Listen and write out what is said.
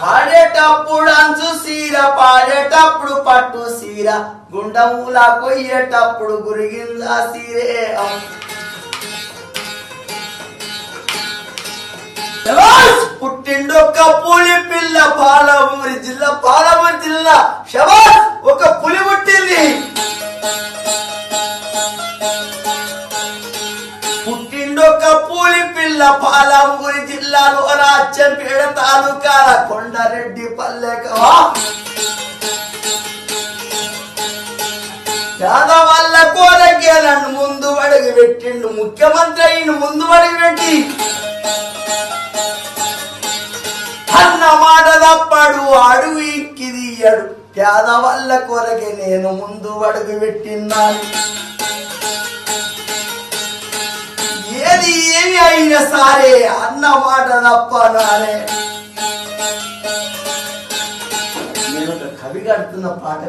ఆడేటప్పుడు అంచు సీర పాడేటప్పుడు పట్టు సీర గుండముల కొయ్యేటప్పుడు గురిగింజ సీరే పుట్టిండొక్క పులి పిల్ల పాలమూరి జిల్లా శబాష్ ఒక పులి పుట్టింది పుట్టిండొక్క పులి పిల్ల పాలమూరి జిల్లాలో రాజ్యంపేట తాలూకాల కొండారెడ్డి పల్లెక యాదవల్ల కోరకే నన్ను ముందు అడుగు పెట్టిండు ముఖ్యమంత్రి అయిన ముందు అడుగు పెట్టి అన్న మాట తప్పాడు అడుగు ఇక్కిదియ్యాడు పేదవల్ల కొరకే నేను ముందు అడుగు పెట్టిన్నాను ఏది ఏమి అయినా సరే అన్న మాట తప్పనానే నేను ఒక కవి కడుతున్న పాట